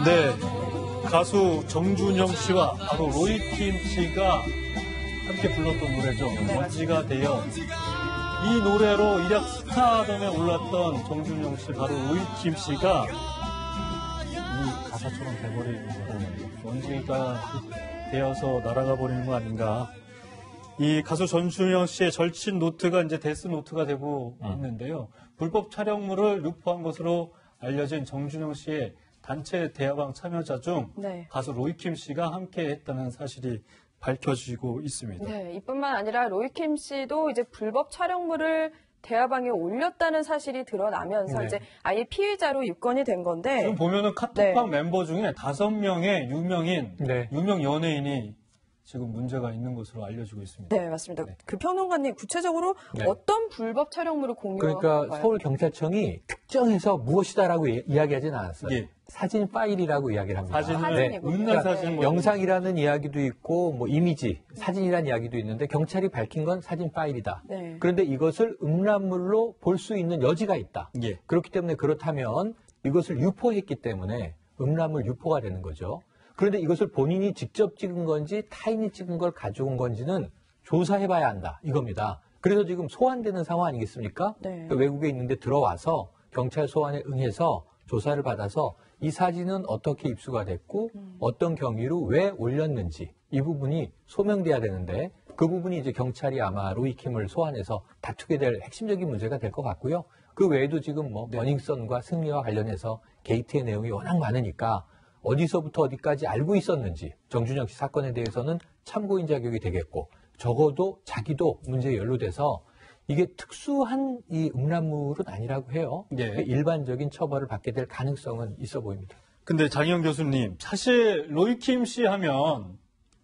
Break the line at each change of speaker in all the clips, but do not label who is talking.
네, 가수 정준영 씨와 바로 로이킴 씨가 함께 불렀던 노래죠. 먼지가 되어. 이 노래로 일약 스타덤에 올랐던 정준영 씨, 바로 로이킴 씨가 이 가사처럼 돼버리는 거예요. 먼지가 되어서 날아가 버리는 거 아닌가. 이 가수 정준영 씨의 절친 노트가 이제 데스 노트가 되고 있는데요. 불법 촬영물을 유포한 것으로 알려진 정준영 씨의 단체 대화방 참여자 중 가수 로이킴 씨가 함께 했다는 사실이 밝혀지고 있습니다.
네, 이뿐만 아니라 로이킴 씨도 이제 불법 촬영물을 대화방에 올렸다는 사실이 드러나면서 이제 아예 피의자로 입건이 된 건데.
지금 보면은 카톡방 멤버 중에 5명의 유명 연예인이 지금 문제가 있는 것으로 알려지고 있습니다.
네, 맞습니다. 그 평론가님, 구체적으로 어떤 불법 촬영물을 공유한
그러니까
건가요?
서울경찰청이 특정해서 무엇이다라고 이야기하진 않았어요. 사진 파일이라고 이야기를 합니다.
음란 사진,
영상이라는 이야기도 있고, 뭐 이미지, 사진이라는 이야기도 있는데 경찰이 밝힌 건 사진 파일이다. 그런데 이것을 음란물로 볼 수 있는 여지가 있다. 그렇기 때문에 그렇다면 이것을 유포했기 때문에 음란물 유포가 되는 거죠. 그런데 이것을 본인이 직접 찍은 건지 타인이 찍은 걸 가져온 건지는 조사해봐야 한다. 이겁니다. 그래서 지금 소환되는 상황 아니겠습니까? 그러니까 외국에 있는데 들어와서 경찰 소환에 응해서 조사를 받아서 이 사진은 어떻게 입수가 됐고 어떤 경위로 왜 올렸는지 이 부분이 소명돼야 되는데 그 부분이 이제 경찰이 아마 로이킴을 소환해서 다투게 될 핵심적인 문제가 될 것 같고요. 그 외에도 지금 뭐 머닝썬과 승리와 관련해서 게이트의 내용이 워낙 많으니까 어디서부터 어디까지 알고 있었는지 정준영 씨 사건에 대해서는 참고인 자격이 되겠고 적어도 자기도 문제에 연루돼서 이게 특수한 이 음란물은 아니라고 해요. 일반적인 처벌을 받게 될 가능성은 있어 보입니다.
근데 장희영 교수님, 사실 로이킴 씨 하면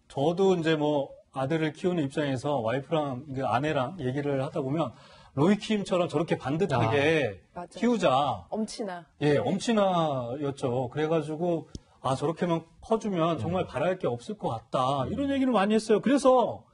저도 이제 뭐 아들을 키우는 입장에서 와이프랑 아내랑 얘기를 하다 보면 로이킴처럼 저렇게 반듯하게 키우자.
엄친아.
엄친아였죠. 그래가지고 저렇게만 커주면 정말 바랄 게 없을 것 같다. 이런 얘기를 많이 했어요. 그래서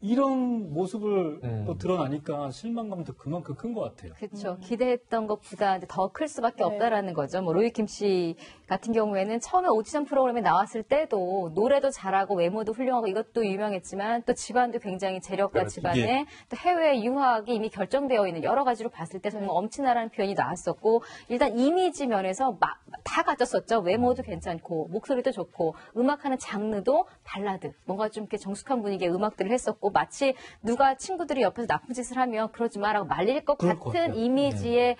이런 모습을 또 드러나니까 실망감도 그만큼 큰 것 같아요.
그렇죠. 기대했던 것보다 더 클 수밖에 없다라는 거죠. 뭐 로이킴 씨 같은 경우에는 처음에 오디션 프로그램에 나왔을 때도 노래도 잘하고 외모도 훌륭하고 이것도 유명했지만 또 집안도 굉장히 재력가 집안에 또 해외 유학이 이미 결정되어 있는 여러 가지로 봤을 때 정말 엄친아라는 표현이 나왔었고 일단 이미지 면에서 다 가졌었죠. 외모도 괜찮고 목소리도 좋고 음악하는 장르도 발라드 뭔가 좀 이렇게 정숙한 분위기의 음악들을 했었고 마치 누가 친구들이 옆에서 나쁜 짓을 하면 그러지 마라고 말릴 것 같은 이미지에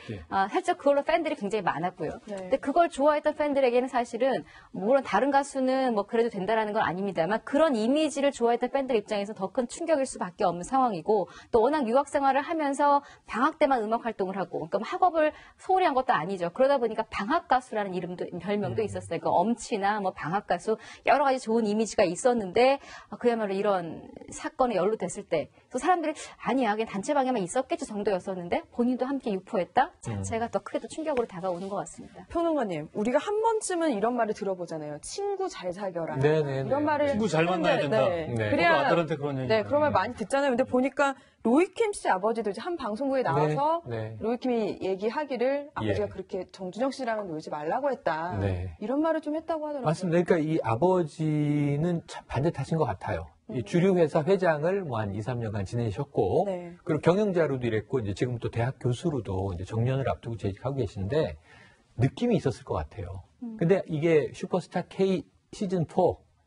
살짝 그걸로 팬들이 굉장히 많았고요. 근데 그걸 좋아했던 팬들에게는 사실은 물론 다른 가수는 뭐 그래도 된다라는 건 아닙니다만 그런 이미지를 좋아했던 팬들 입장에서 더 큰 충격일 수밖에 없는 상황이고 또 워낙 유학 생활을 하면서 방학 때만 음악 활동을 하고 그러니까 학업을 소홀히 한 것도 아니죠. 그러다 보니까 방학 가수라는 이름도 별명도 있었어요. 그러니까 엄치나 뭐 방학 가수 여러 가지 좋은 이미지가 있었는데 그야말로 이런 사건에 연루됐을 때 또 사람들이 아니야 그냥 단체방에만 있었겠지 정도였었는데 본인도 함께 유포했다 자체가 더 크게 더 충격으로 다가오는 것 같습니다.
평론가님, 우리가 한 번쯤은 이런 말을 들어보잖아요. 친구 잘 사겨라. 이런 말을
친구 잘 만나야 된다.
그래야
아들한테 그런 얘기.
그런 말 많이 듣잖아요. 근데 보니까 로이킴 씨 아버지도 이제 한 방송국에 나와서 로이킴이 얘기하기를 아버지가 그렇게 정준영 씨랑은 놀지 말라고 했다. 이런 말을 좀 했다고 하더라고요.
맞습니다. 그러니까 이 아버지는 참 반듯하신 것 같아요. 이 주류 회사 회장을 뭐 한 2, 3년간 지내셨고 그리고 경영자로도 일했고 이제 지금 또 대학 교수로도 이제 정년을 앞두고 재직하고 계신데 느낌이 있었을 것 같아요. 근데 이게 슈퍼스타 K 시즌 4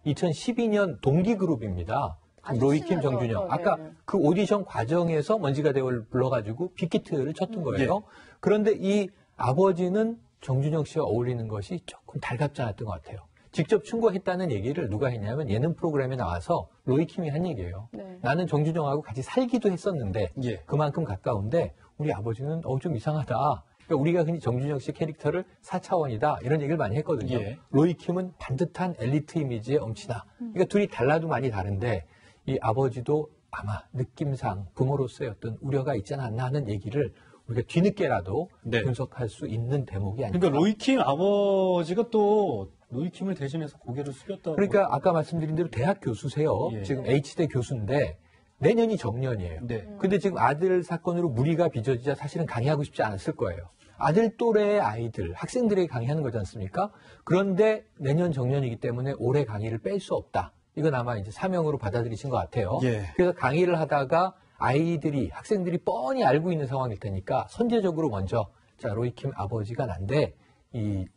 2012년 동기 그룹입니다. 로이킴, 정준영. 아까 그 오디션 과정에서 먼지가 되어를 불러가지고 빅히트를 쳤던 거예요. 그런데 이 아버지는 정준영 씨와 어울리는 것이 조금 달갑지 않았던 것 같아요. 직접 충고했다는 얘기를 누가 했냐면 예능 프로그램에 나와서 로이킴이 한 얘기예요. 나는 정준영하고 같이 살기도 했었는데 그만큼 가까운데 우리 아버지는 좀 이상하다. 그러니까 우리가 흔히 정준영 씨 캐릭터를 4차원이다 이런 얘기를 많이 했거든요. 로이킴은 반듯한 엘리트 이미지의 엄친아. 그러니까 둘이 달라도 많이 다른데 이 아버지도 아마 느낌상 부모로서의 어떤 우려가 있지 않았나 하는 얘기를 우리가 뒤늦게라도 분석할 수 있는 대목이 아닐까.
그러니까 로이킴 아버지가 또 로이킴을 대신해서 고개를 숙였다고.
그러니까 아까 말씀드린 대로 대학 교수세요. 지금 H대 교수인데 내년이 정년이에요.
네.
근데 지금 아들 사건으로 무리가 빚어지자 사실은 강의하고 싶지 않았을 거예요. 아들 또래의 아이들, 학생들에게 강의하는 거지 않습니까? 그런데 내년 정년이기 때문에 올해 강의를 뺄 수 없다. 이건 아마 이제 사명으로 받아들이신 것 같아요.
예.
그래서 강의를 하다가 아이들이, 학생들이 뻔히 알고 있는 상황일 테니까 선제적으로 먼저 자, 로이킴 아버지가 난데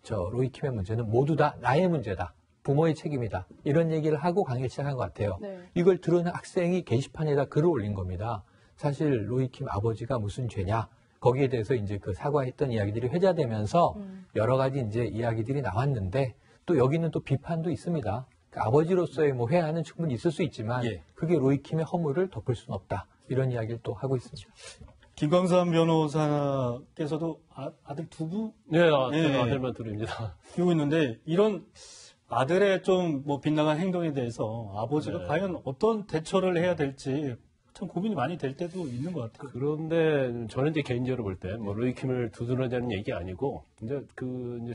로이킴의 문제는 모두 다 나의 문제다. 부모의 책임이다. 이런 얘기를 하고 강의를 시작한 것 같아요.
네.
이걸 들은 학생이 게시판에다 글을 올린 겁니다. 사실 로이킴 아버지가 무슨 죄냐. 거기에 대해서 이제 그 사과했던 이야기들이 회자되면서 여러 가지 이제 이야기들이 나왔는데 또 여기는 또 비판도 있습니다. 그러니까 아버지로서의 뭐 회한은 충분히 있을 수 있지만
예.
그게 로이킴의 허물을 덮을 수는 없다. 이런 이야기를 또 하고 있습니다.
김광삼 변호사께서도 아들 두 분?
네, 저는 아들만 둘입니다.
키우고 있는데 이런 아들의 좀 뭐 빗나간 행동에 대해서 아버지가
네.
과연 어떤 대처를 해야 될지 참 고민이 많이 될 때도 있는 것 같아요.
그런데 저는 이제 개인적으로 볼 때 뭐 로이킴을 두둔하자는 얘기 아니고 이제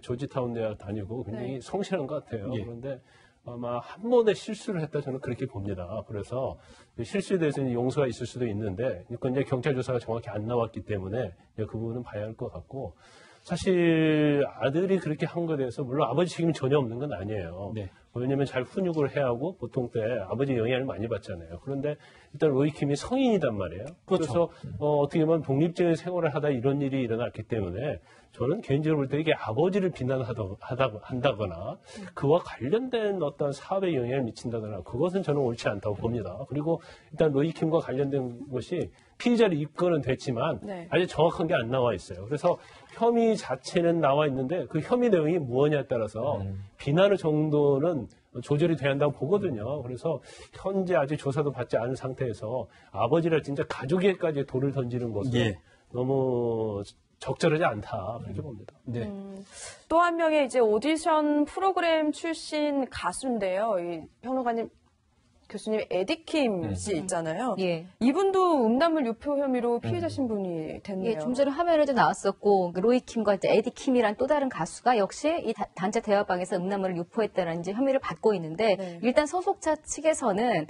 조지타운 대학 다니고 굉장히
네.
성실한 것 같아요.
예.
그런데 아마 한 번의 실수를 했다 저는 그렇게 봅니다. 그래서 실수에 대해서는 용서가 있을 수도 있는데 그건 이제 경찰 조사가 정확히 안 나왔기 때문에 그 부분은 봐야 할 것 같고 사실 아들이 그렇게 한 것에 대해서 물론 아버지 책임이 전혀 없는 건 아니에요.
네.
왜냐하면 잘 훈육을 해야 하고 보통 때 아버지 영향을 많이 받잖아요. 그런데 일단 로이킴이 성인이단 말이에요.
그렇죠.
그래서 어떻게 보면 독립적인 생활을 하다 이런 일이 일어났기 때문에 저는 개인적으로 볼 때 이게 아버지를 비난한다거나 그와 관련된 어떤 사업에 영향을 미친다거나 그것은 저는 옳지 않다고 봅니다. 그리고 일단 로이킴과 관련된 것이 피의자로 입건은 됐지만
네.
아직 정확한 게 안 나와 있어요. 그래서 혐의 자체는 나와 있는데 그 혐의 내용이 무엇냐에 따라서 비난의 정도는 조절이 돼야 한다고 보거든요. 그래서 현재 아직 조사도 받지 않은 상태에서 아버지를 진짜 가족에게까지 돌을 던지는 것은
예.
너무 적절하지 않다 그렇게 봅니다.
네.
또 한 명의 이제 오디션 프로그램 출신 가수인데요. 이 평론가님 교수님 에디킴 씨 있잖아요.
예.
이분도 음란물 유포 혐의로 피해자 신분이 됐네요.
예, 좀 전에 화면에도 나왔었고 로이킴과 이제 에디킴이란 또 다른 가수가 역시 이 단체 대화방에서 음란물을 유포했다는 이제 혐의를 받고 있는데
네.
일단 소속사 측에서는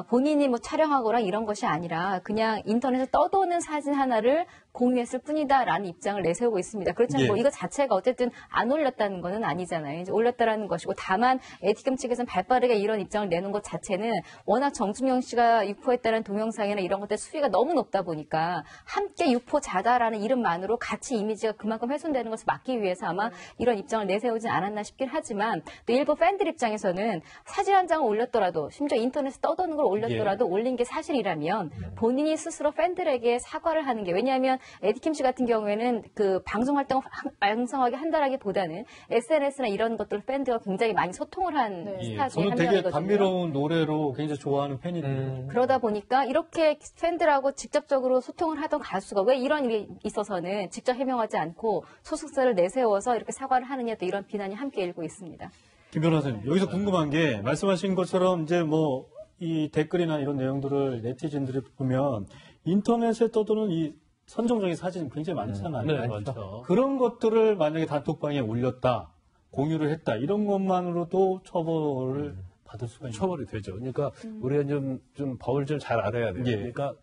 본인이 뭐 촬영하거나 이런 것이 아니라 그냥 인터넷에 떠도는 사진 하나를 공유했을 뿐이다라는 입장을 내세우고 있습니다. 그렇지만
예.
뭐 이거 자체가 어쨌든 안 올렸다는 거는 아니잖아요. 이제 올렸다라는 것이고 다만 에디킴 측에서는 발빠르게 이런 입장을 내는 것 자체는 워낙 정준영 씨가 유포했다는 동영상이나 이런 것들 수위가 너무 높다 보니까 함께 유포자다라는 이름만으로 같이 이미지가 그만큼 훼손되는 것을 막기 위해서 아마 이런 입장을 내세우진 않았나 싶긴 하지만 또 일부 팬들 입장에서는 사진 한 장을 올렸더라도 심지어 인터넷에 떠도는 걸 올렸더라도 올린 게 사실이라면 본인이 스스로 팬들에게 사과를 하는 게 왜냐하면 에디킴 씨 같은 경우에는 그 방송 활동을 왕성하게 한다라기보다는 SNS나 이런 것들 팬들과 굉장히 많이 소통을 한
네.
예.
스타 중에
저는
한
되게
명이거든요.
감미로운 노래로 굉장히 좋아하는 팬이거든요.
그러다 보니까 이렇게 팬들하고 직접적으로 소통을 하던 가수가 왜 이런 일이 있어서는 직접 해명하지 않고 소속사를 내세워서 이렇게 사과를 하느냐 또 이런 비난이 함께 일고 있습니다.
김 변호사님, 여기서 궁금한 게 말씀하신 것처럼 이제 뭐 이 댓글이나 이런 내용들을 네티즌들이 보면 인터넷에 떠도는 이 선정적인 사진 굉장히 많잖아요.
네, 많죠.
그런 것들을 만약에 단톡방에 올렸다, 공유를 했다, 이런 것만으로도 처벌을 받을 수가 있는
처벌이 되죠. 그러니까 우리가 좀 법을 좀 잘 알아야 돼요.
예.
그러니까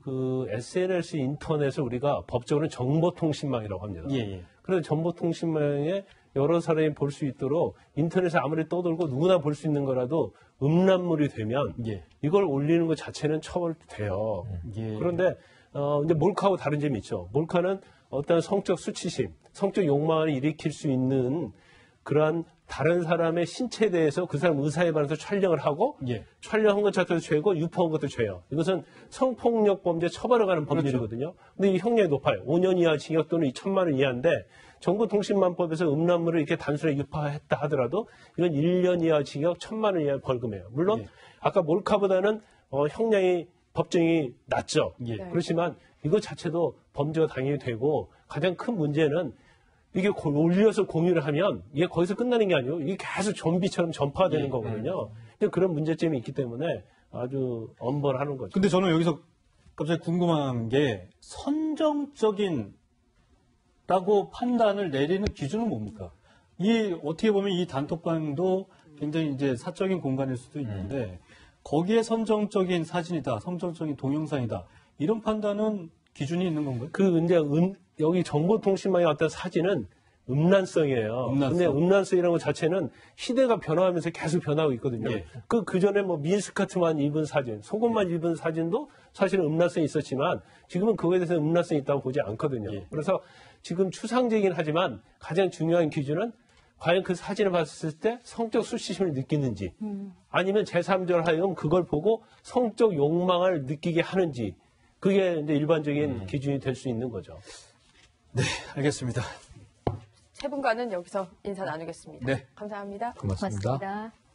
그 SNS 인터넷을 우리가 법적으로는 정보통신망이라고 합니다.
예.
그래서 정보통신망에 여러 사람이 볼 수 있도록 인터넷에 아무리 떠돌고 누구나 볼 수 있는 거라도 음란물이 되면
예.
이걸 올리는 것 자체는 처벌돼요.
예.
그런데 이제 몰카하고 다른 점이 있죠. 몰카는 어떤 성적 수치심, 성적 욕망을 일으킬 수 있는 그러한 다른 사람의 신체에 대해서 그 사람 의사에 반해서 촬영을 하고
예.
촬영한 것 자체도 죄고 유포한 것도 죄예요. 이것은 성폭력 범죄 처벌에 관한 법률이거든요. 근데 이 형량이 높아요. 5년 이하 징역 또는 2천만 원 이하인데 정보통신망법에서 음란물을 이렇게 단순히 유포했다 하더라도 이건 1년 이하 징역 1,000만 원 이하 벌금이에요. 물론
예.
아까 몰카보다는 형량이 법정이 낮죠.
예.
그렇지만 이것 자체도 범죄가 당연히 되고 가장 큰 문제는 이게 올려서 공유를 하면 이게 거기서 끝나는 게 아니고 이게 계속 좀비처럼 전파되는 거거든요. 그런 문제점이 있기 때문에 아주 엄벌하는 거죠.
근데 저는 여기서 갑자기 궁금한 게 선정적인 라고 판단을 내리는 기준은 뭡니까? 이 어떻게 보면 이 단톡방도 굉장히 이제 사적인 공간일 수도 있는데 거기에 선정적인 사진이다, 선정적인 동영상이다 이런 판단은 기준이 있는 건가요?
이제 여기 정보통신망의 어떤 사진은 음란성이에요. 근데 음란성이라는 것 자체는 시대가 변화하면서 계속 변하고 있거든요. 예. 그 전에 뭐 미니스커트만 입은 사진, 속옷만 입은 사진도 사실은 음란성이 있었지만 지금은 그거에 대해서 음란성이 있다고 보지 않거든요. 예. 그래서 지금 추상적이긴 하지만 가장 중요한 기준은 과연 그 사진을 봤을 때 성적 수치심을 느끼는지 아니면 제3자로 하여금 그걸 보고 성적 욕망을 느끼게 하는지 그게 이제 일반적인 기준이 될 수 있는 거죠.
네, 알겠습니다.
세 분과는 여기서 인사 나누겠습니다.
네.
감사합니다.
고맙습니다.
고맙습니다.